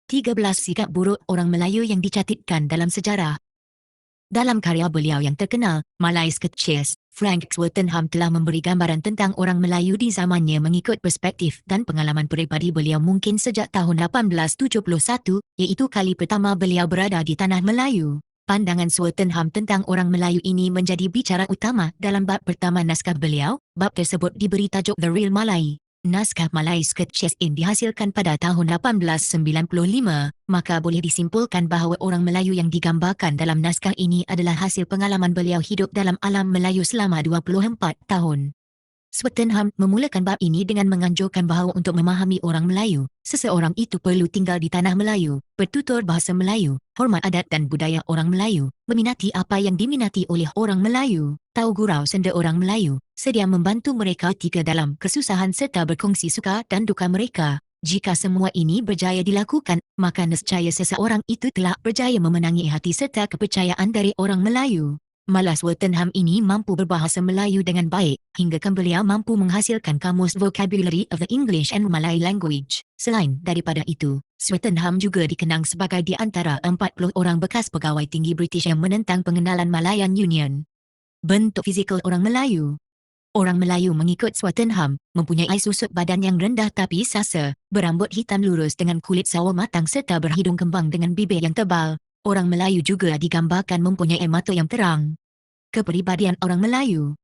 13 sikap buruk orang Melayu yang dicatatkan dalam sejarah. Dalam karya beliau yang terkenal, Malay Sketches, Frank Swettenham telah memberi gambaran tentang orang Melayu di zamannya mengikut perspektif dan pengalaman peribadi beliau mungkin sejak tahun 1871, iaitu kali pertama beliau berada di tanah Melayu. Pandangan Swettenham tentang orang Melayu ini menjadi bicara utama dalam bab pertama naskah beliau. Bab tersebut diberi tajuk The Real Malay. Naskah Malay Sketches ini dihasilkan pada tahun 1895, maka boleh disimpulkan bahawa orang Melayu yang digambarkan dalam naskah ini adalah hasil pengalaman beliau hidup dalam alam Melayu selama 24 tahun. Swettenham memulakan bab ini dengan menganjurkan bahawa untuk memahami orang Melayu, seseorang itu perlu tinggal di tanah Melayu, bertutur bahasa Melayu, hormat adat dan budaya orang Melayu, meminati apa yang diminati oleh orang Melayu, tahu gurau senda orang Melayu, sedia membantu mereka ketika dalam kesusahan serta berkongsi suka dan duka mereka. Jika semua ini berjaya dilakukan, maka nescaya seseorang itu telah berjaya memenangi hati serta kepercayaan dari orang Melayu. Malah Swettenham ini mampu berbahasa Melayu dengan baik, hingga beliau mampu menghasilkan kamus vocabulary of the English and Malay language. Selain daripada itu, Swettenham juga dikenang sebagai di antara 40 orang bekas pegawai tinggi British yang menentang pengenalan Malayan Union. Bentuk fizikal orang Melayu. Orang Melayu mengikut Swettenham, mempunyai susut badan yang rendah tapi sasa, berambut hitam lurus dengan kulit sawo matang serta berhidung kembang dengan bibir yang tebal. Orang Melayu juga digambarkan mempunyai mata yang terang. Kepribadian orang Melayu.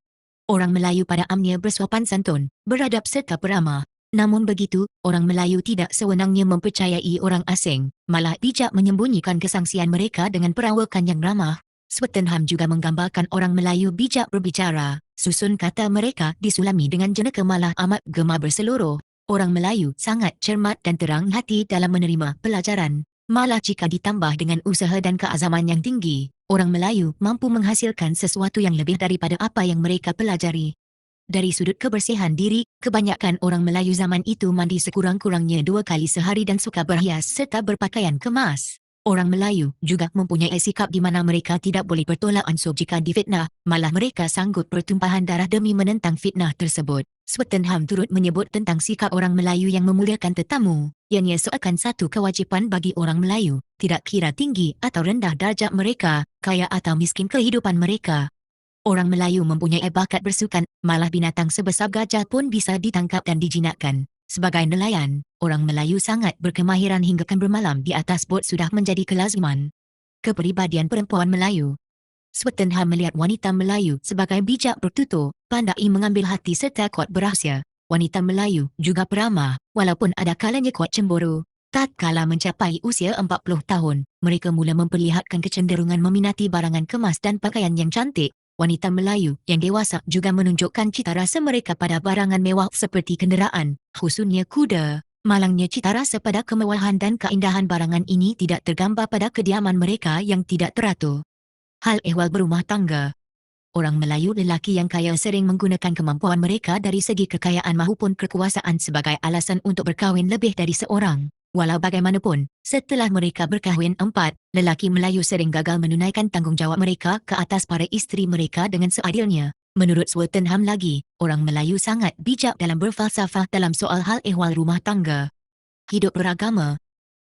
Orang Melayu pada amnya bersopan santun, beradab serta peramah. Namun begitu, orang Melayu tidak sewenangnya mempercayai orang asing, malah bijak menyembunyikan kesangsian mereka dengan perawakan yang ramah. Swettenham juga menggambarkan orang Melayu bijak berbicara, susun kata mereka disulami dengan jenaka malah amat gemar berseluruh. Orang Melayu sangat cermat dan terang hati dalam menerima pelajaran. Malah jika ditambah dengan usaha dan keazaman yang tinggi, orang Melayu mampu menghasilkan sesuatu yang lebih daripada apa yang mereka pelajari. Dari sudut kebersihan diri, kebanyakan orang Melayu zaman itu mandi sekurang-kurangnya 2 kali sehari dan suka berhias serta berpakaian kemas. Orang Melayu juga mempunyai sikap di mana mereka tidak boleh bertolak ansur jika difitnah, malah mereka sanggup pertumpahan darah demi menentang fitnah tersebut. Swettenham turut menyebut tentang sikap orang Melayu yang memuliakan tetamu. Ianya seakan satu kewajipan bagi orang Melayu, tidak kira tinggi atau rendah darjat mereka, kaya atau miskin kehidupan mereka. Orang Melayu mempunyai bakat bersukan, malah binatang sebesar gajah pun bisa ditangkap dan dijinakkan. Sebagai nelayan, orang Melayu sangat berkemahiran hingga bermalam di atas bot sudah menjadi kelaziman. Kepribadian perempuan Melayu. Swettenham melihat wanita Melayu sebagai bijak bertutur, pandai mengambil hati serta kuat berahsia. Wanita Melayu juga peramah, walaupun ada kalanya kuat cemburu. Tatkala mencapai usia 40 tahun, mereka mula memperlihatkan kecenderungan meminati barangan kemas dan pakaian yang cantik. Wanita Melayu yang dewasa juga menunjukkan cita rasa mereka pada barangan mewah seperti kenderaan, khususnya kuda. Malangnya cita rasa pada kemewahan dan keindahan barangan ini tidak tergambar pada kediaman mereka yang tidak teratur. Hal ehwal berumah tangga. Orang Melayu lelaki yang kaya sering menggunakan kemampuan mereka dari segi kekayaan maupun kekuasaan sebagai alasan untuk berkahwin lebih dari seorang. Walau bagaimanapun, setelah mereka berkahwin 4, lelaki Melayu sering gagal menunaikan tanggungjawab mereka ke atas para isteri mereka dengan seadilnya. Menurut Swettenham lagi, orang Melayu sangat bijak dalam berfalsafah dalam soal hal ehwal rumah tangga. Hidup beragama.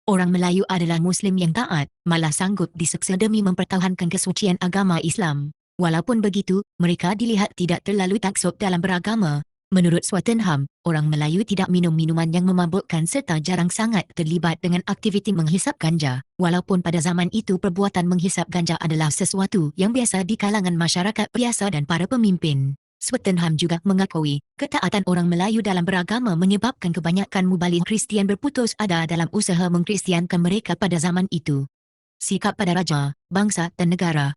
Orang Melayu adalah Muslim yang taat, malah sanggup diseksa demi mempertahankan kesucian agama Islam. Walaupun begitu, mereka dilihat tidak terlalu taksub dalam beragama. Menurut Swettenham, orang Melayu tidak minum minuman yang memabukkan serta jarang sangat terlibat dengan aktiviti menghisap ganja. Walaupun pada zaman itu perbuatan menghisap ganja adalah sesuatu yang biasa di kalangan masyarakat biasa dan para pemimpin. Swettenham juga mengakui, ketaatan orang Melayu dalam beragama menyebabkan kebanyakan mubalik Kristian berputus asa dalam usaha mengkristiankan mereka pada zaman itu. Sikap pada raja, bangsa dan negara.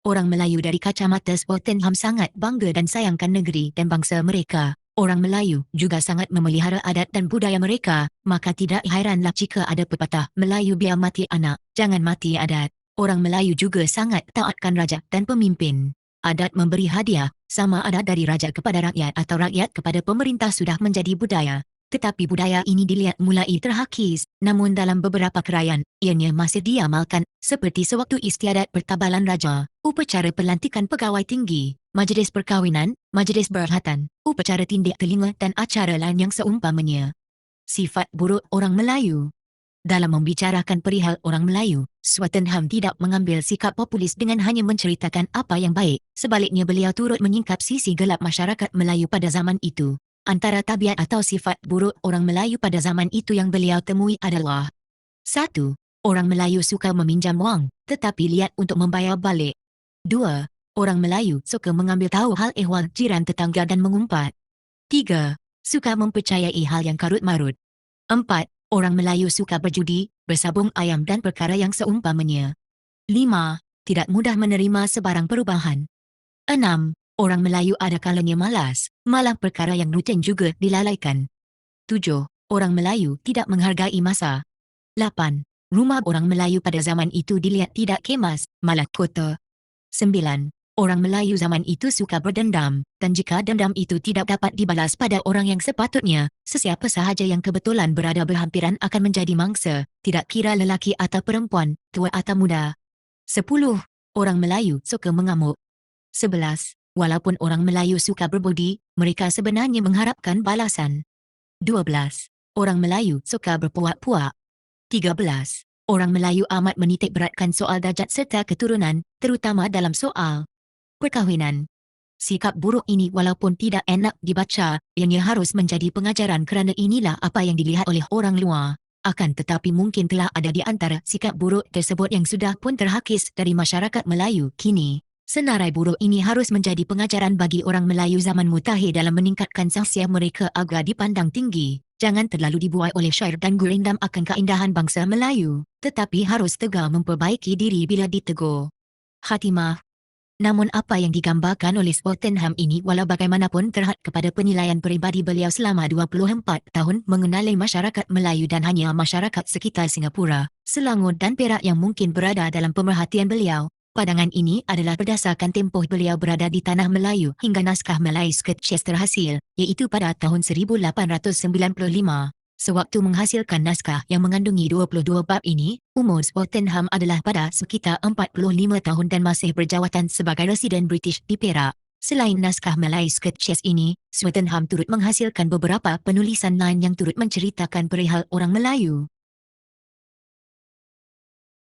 Orang Melayu dari kacamata Swettenham sangat bangga dan sayangkan negeri dan bangsa mereka. Orang Melayu juga sangat memelihara adat dan budaya mereka, maka tidak hairanlah jika ada pepatah Melayu biar mati anak, jangan mati adat. Orang Melayu juga sangat taatkan raja dan pemimpin. Adat memberi hadiah, sama ada dari raja kepada rakyat atau rakyat kepada pemerintah sudah menjadi budaya. Tetapi budaya ini dilihat mulai terhakis, namun dalam beberapa kerajaan, ianya masih diamalkan, seperti sewaktu istiadat pertabalan raja, upacara pelantikan pegawai tinggi, majlis perkahwinan, majlis berhatan, upacara tindik telinga dan acara lain yang seumpamanya. Sifat buruk orang Melayu. Dalam membicarakan perihal orang Melayu, Swettenham tidak mengambil sikap populis dengan hanya menceritakan apa yang baik. Sebaliknya beliau turut menyingkap sisi gelap masyarakat Melayu pada zaman itu. Antara tabiat atau sifat buruk orang Melayu pada zaman itu yang beliau temui adalah 1. Orang Melayu suka meminjam wang, tetapi liat untuk membayar balik. 2. Orang Melayu suka mengambil tahu hal ehwal jiran tetangga dan mengumpat. 3. Suka mempercayai hal yang karut-marut. 4. Orang Melayu suka berjudi, bersabung ayam dan perkara yang seumpamanya. 5. Tidak mudah menerima sebarang perubahan. 6. Orang Melayu ada kalanya malas, malah perkara yang rutin juga dilalaikan. 7. Orang Melayu tidak menghargai masa. 8. Rumah orang Melayu pada zaman itu dilihat tidak kemas, malah kotor. 9. Orang Melayu zaman itu suka berdendam, dan jika dendam itu tidak dapat dibalas pada orang yang sepatutnya, sesiapa sahaja yang kebetulan berada berhampiran akan menjadi mangsa, tidak kira lelaki atau perempuan, tua atau muda. 10. Orang Melayu suka mengamuk. 11. Walaupun orang Melayu suka berbudi, mereka sebenarnya mengharapkan balasan. 12. Orang Melayu suka berpuak-puak. 13. Orang Melayu amat menitik beratkan soal darjat serta keturunan, terutama dalam soal perkahwinan. Sikap buruk ini walaupun tidak enak dibaca, ianya harus menjadi pengajaran kerana inilah apa yang dilihat oleh orang luar. Akan tetapi mungkin telah ada di antara sikap buruk tersebut yang sudah pun terhakis dari masyarakat Melayu kini. Senarai buruk ini harus menjadi pengajaran bagi orang Melayu zaman mutakhir dalam meningkatkan sahsiah mereka agar dipandang tinggi. Jangan terlalu dibuai oleh syair dan gurindam akan keindahan bangsa Melayu, tetapi harus tegar memperbaiki diri bila ditegur. Khatimah. Namun apa yang digambarkan oleh Swettenham ini walau bagaimanapun terhad kepada penilaian peribadi beliau selama 24 tahun mengenali masyarakat Melayu dan hanya masyarakat sekitar Singapura, Selangor dan Perak yang mungkin berada dalam pemerhatian beliau. Pandangan ini adalah berdasarkan tempoh beliau berada di Tanah Melayu hingga naskah Malay Sketches terhasil, iaitu pada tahun 1895. Sewaktu menghasilkan naskah yang mengandungi 22 bab ini, umur Swettenham adalah pada sekitar 45 tahun dan masih berjawatan sebagai residen British di Perak. Selain naskah Malay Sketches ini, Swettenham turut menghasilkan beberapa penulisan lain yang turut menceritakan perihal orang Melayu.